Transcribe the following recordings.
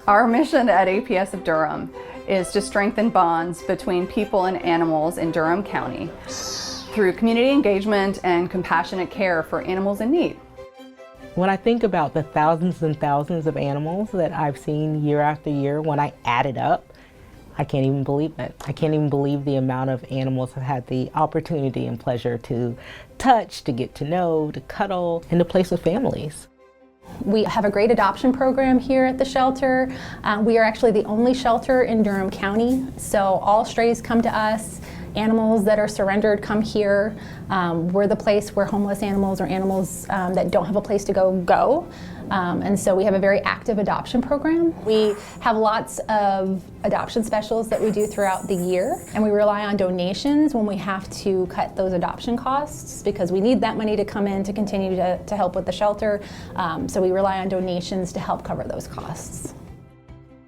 Our mission at APS of Durham is to strengthen bonds between people and animals in Durham County through community engagement and compassionate care for animals in need. When I think about the thousands and thousands of animals that I've seen year after year, when I add it up, I can't even believe it. I can't even believe the amount of animals I've had the opportunity and pleasure to touch, to get to know, to cuddle, and to place with families. We have a great adoption program here at the shelter. We are actually the only shelter in Durham County, so all strays come to us. Animals that are surrendered come here. We're the place where homeless animals or animals that don't have a place to go. And so we have a very active adoption program. We have lots of adoption specials that we do throughout the year, and we rely on donations when we have to cut those adoption costs because we need that money to come in to continue to help with the shelter. So we rely on donations to help cover those costs.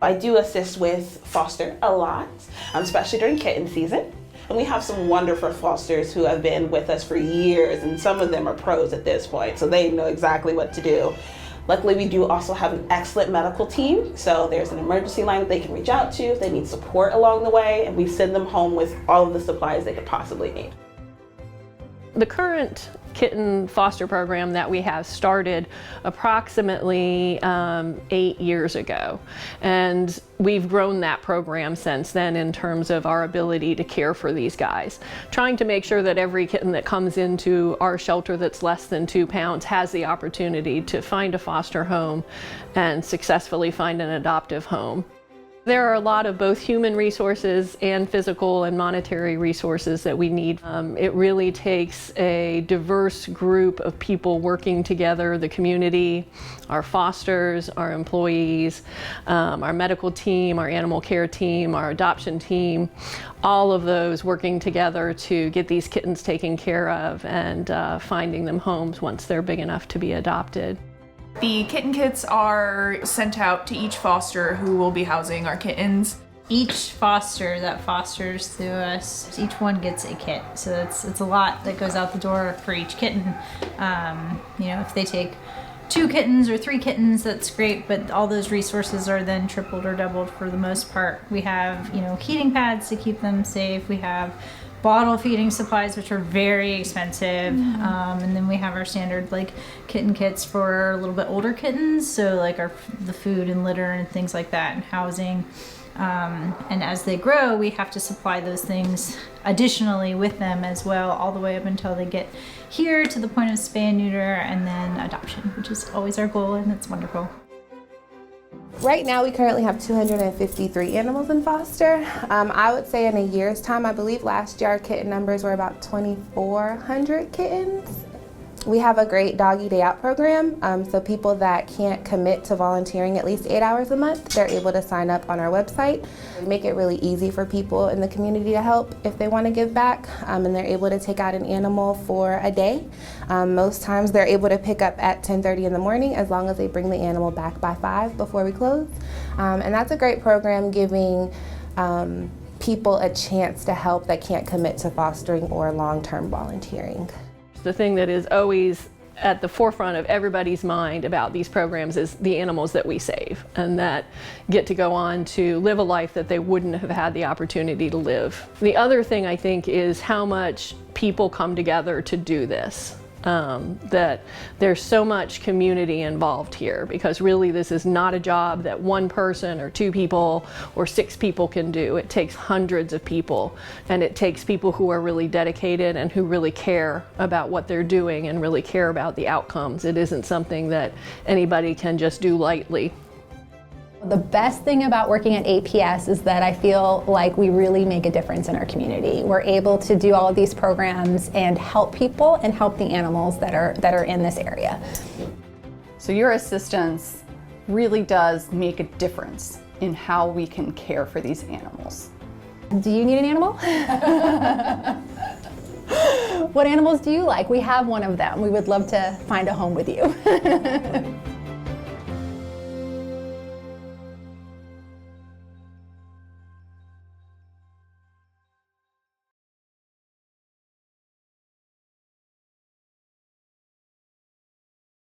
I do assist with foster a lot, especially during kitten season. And we have some wonderful fosters who have been with us for years, and some of them are pros at this point, so they know exactly what to do. Luckily, we do also have an excellent medical team, so there's an emergency line that they can reach out to if they need support along the way, and we send them home with all of the supplies they could possibly need. The current kitten foster program that we have started approximately 8 years ago, and we've grown that program since then in terms of our ability to care for these guys, trying to make sure that every kitten that comes into our shelter that's less than 2 pounds has the opportunity to find a foster home and successfully find an adoptive home. There are a lot of both human resources and physical and monetary resources that we need. It really takes a diverse group of people working together, the community, our fosters, our employees, our medical team, our animal care team, our adoption team, all of those working together to get these kittens taken care of and finding them homes once they're big enough to be adopted. The kitten kits are sent out to each foster who will be housing our kittens. Each foster that fosters through us, each one gets a kit. So it's a lot that goes out the door for each kitten. If they take 2 kittens or 3 kittens, that's great, but all those resources are then tripled or doubled for the most part. We have, heating pads to keep them safe. We have bottle feeding supplies, which are very expensive. And then we have our standard kitten kits for a little bit older kittens. So the food and litter and things like that and housing. And as they grow, we have to supply those things additionally with them as well, all the way up until they get here to the point of spay and neuter and then adoption, which is always our goal, and it's wonderful. Right now we currently have 253 animals in foster. I would say in a year's time, I believe last year our kitten numbers were about 2,400 kittens. We have a great doggy day out program, so people that can't commit to volunteering at least 8 hours a month, they're able to sign up on our website. We make it really easy for people in the community to help if they want to give back, and they're able to take out an animal for a day. Most times they're able to pick up at 10:30 in the morning as long as they bring the animal back by 5 before we close. And that's a great program, giving people a chance to help that can't commit to fostering or long-term volunteering. The thing that is always at the forefront of everybody's mind about these programs is the animals that we save and that get to go on to live a life that they wouldn't have had the opportunity to live. The other thing I think is how much people come together to do this. That there's so much community involved here, because really this is not a job that one person or 2 people or 6 people can do. It takes hundreds of people, and it takes people who are really dedicated and who really care about what they're doing and really care about the outcomes. It isn't something that anybody can just do lightly. The best thing about working at APS is that I feel like we really make a difference in our community. We're able to do all of these programs and help people and help the animals that are in this area. So your assistance really does make a difference in how we can care for these animals. Do you need an animal? What animals do you like? We have one of them. We would love to find a home with you.